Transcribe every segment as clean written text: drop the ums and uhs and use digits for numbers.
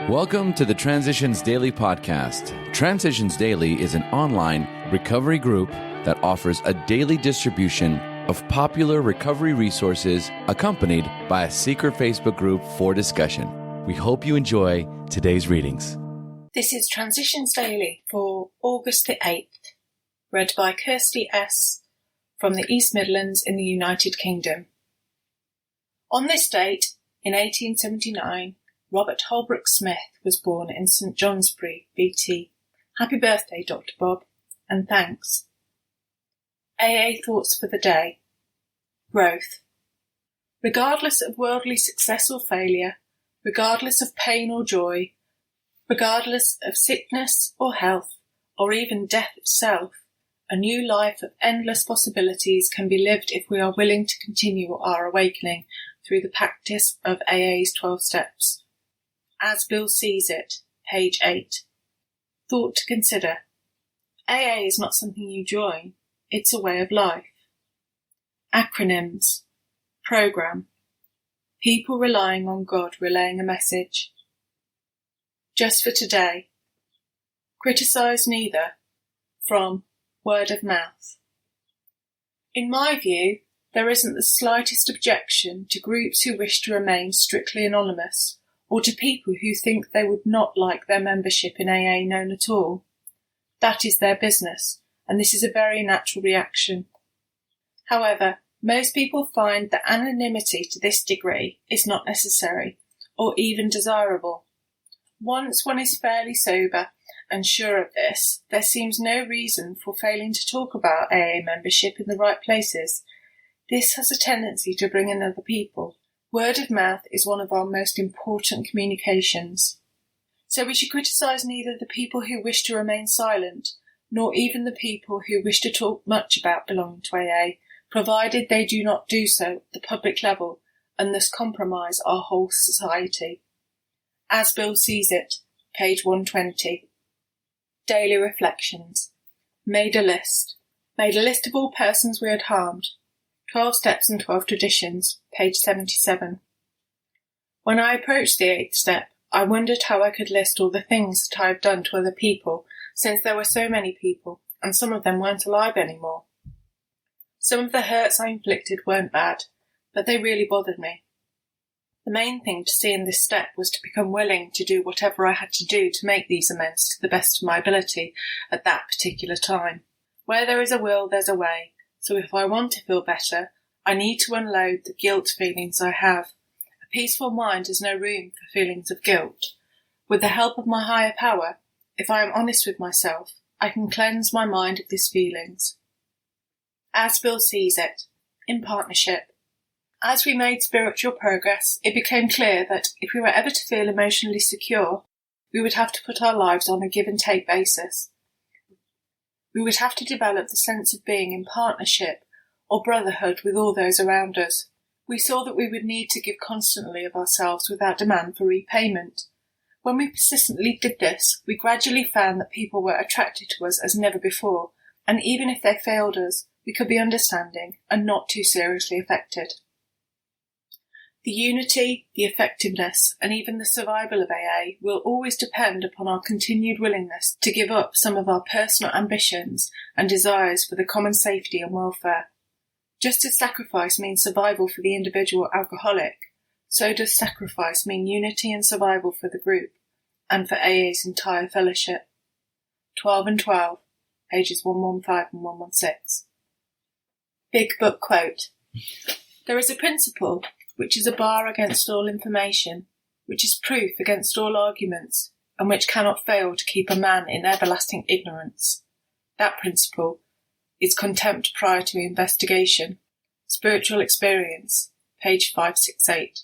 Welcome to the Transitions Daily podcast. Transitions Daily is an online recovery group that offers a daily distribution of popular recovery resources accompanied by a secret Facebook group for discussion. We hope you enjoy today's readings. This is Transitions Daily for August the 8th, read by Kirsty S. from the East Midlands in the United Kingdom. On this date, in 1879, Robert Holbrook Smith was born in St Johnsbury, BT. Happy birthday, Dr. Bob, and thanks. AA Thoughts for the Day. Growth. Regardless of worldly success or failure, regardless of pain or joy, regardless of sickness or health, or even death itself, a new life of endless possibilities can be lived if we are willing to continue our awakening through the practice of AA's 12 steps. As Bill Sees It, page 8. Thought to consider. AA is not something you join, it's a way of life. Acronyms. Program. People relying on God relaying a message. Just for today. Criticise neither. From Word of Mouth. In my view, there isn't the slightest objection to groups who wish to remain strictly anonymous, or to people who think they would not like their membership in AA known at all. That is their business, and this is a very natural reaction. However, most people find that anonymity to this degree is not necessary, or even desirable. Once one is fairly sober and sure of this, there seems no reason for failing to talk about AA membership in the right places. This has a tendency to bring in other people. Word of mouth is one of our most important communications. So we should criticise neither the people who wish to remain silent, nor even the people who wish to talk much about belonging to AA, provided they do not do so at the public level and thus compromise our whole society. As Bill Sees It, page 120. Daily Reflections. Made a list. Made a list of all persons we had harmed. 12 Steps and 12 Traditions, page 77. When I approached the 8th step, I wondered how I could list all the things that I had done to other people, since there were so many people, and some of them weren't alive anymore. Some of the hurts I inflicted weren't bad, but they really bothered me. The main thing to see in this step was to become willing to do whatever I had to do to make these amends to the best of my ability at that particular time. Where there is a will, there's a way. So if I want to feel better, I need to unload the guilt feelings I have. A peaceful mind has no room for feelings of guilt. With the help of my higher power, if I am honest with myself, I can cleanse my mind of these feelings. As Bill Sees It, in partnership. As we made spiritual progress, it became clear that if we were ever to feel emotionally secure, we would have to put our lives on a give-and-take basis. We would have to develop the sense of being in partnership or brotherhood with all those around us. We saw that we would need to give constantly of ourselves without demand for repayment. When we persistently did this, we gradually found that people were attracted to us as never before, and even if they failed us, we could be understanding and not too seriously affected. The unity, the effectiveness, and even the survival of AA will always depend upon our continued willingness to give up some of our personal ambitions and desires for the common safety and welfare. Just as sacrifice means survival for the individual alcoholic, so does sacrifice mean unity and survival for the group, and for AA's entire fellowship. 12 and 12, pages 115 and 116. Big Book Quote. There is a principle which is a bar against all information, which is proof against all arguments, and which cannot fail to keep a man in everlasting ignorance. That principle is contempt prior to investigation. Spiritual Experience, page 568.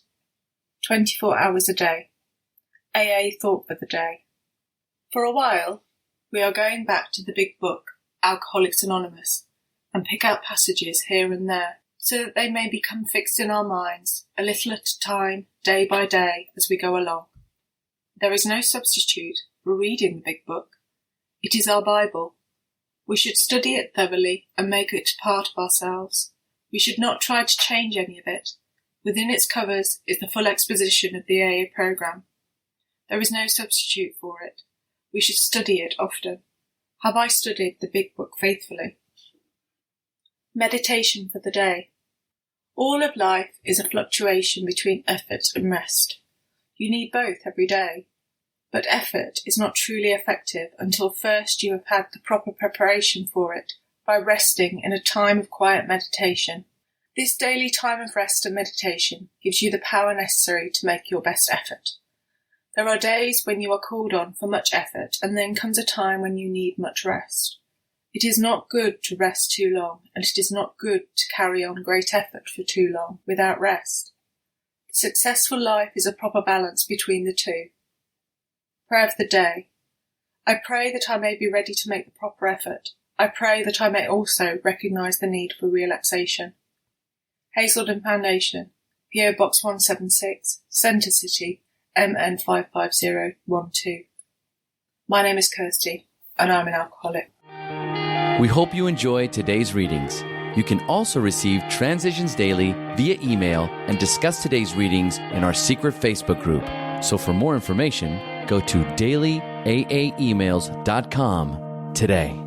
24 hours a day. AA Thought for the Day. For a while, we are going back to the big book, Alcoholics Anonymous, and pick out passages here and there, so that they may become fixed in our minds, a little at a time, day by day, as we go along. There is no substitute for reading the big book. It is our Bible. We should study it thoroughly and make it part of ourselves. We should not try to change any of it. Within its covers is the full exposition of the AA program. There is no substitute for it. We should study it often. Have I studied the big book faithfully? Meditation for the day. All of life is a fluctuation between effort and rest. You need both every day. But effort is not truly effective until first you have had the proper preparation for it by resting in a time of quiet meditation. This daily time of rest and meditation gives you the power necessary to make your best effort. There are days when you are called on for much effort, and then comes a time when you need much rest. It is not good to rest too long, and it is not good to carry on great effort for too long without rest. The successful life is a proper balance between the two. Prayer of the day. I pray that I may be ready to make the proper effort. I pray that I may also recognise the need for relaxation. Hazelden Foundation, PO Box 176, Centre City, MN 55012. My name is Kirsty, and I'm an alcoholic. We hope you enjoyed today's readings. You can also receive Transitions Daily via email and discuss today's readings in our secret Facebook group. So for more information, go to dailyaaemails.com today.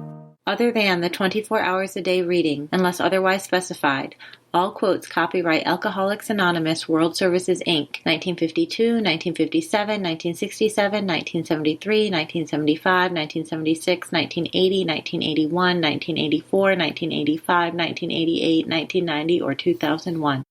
Other than the 24 hours a day reading, unless otherwise specified, all quotes copyright Alcoholics Anonymous World Services, Inc., 1952, 1957, 1967, 1973, 1975, 1976, 1980, 1981, 1984, 1985, 1988, 1990, or 2001.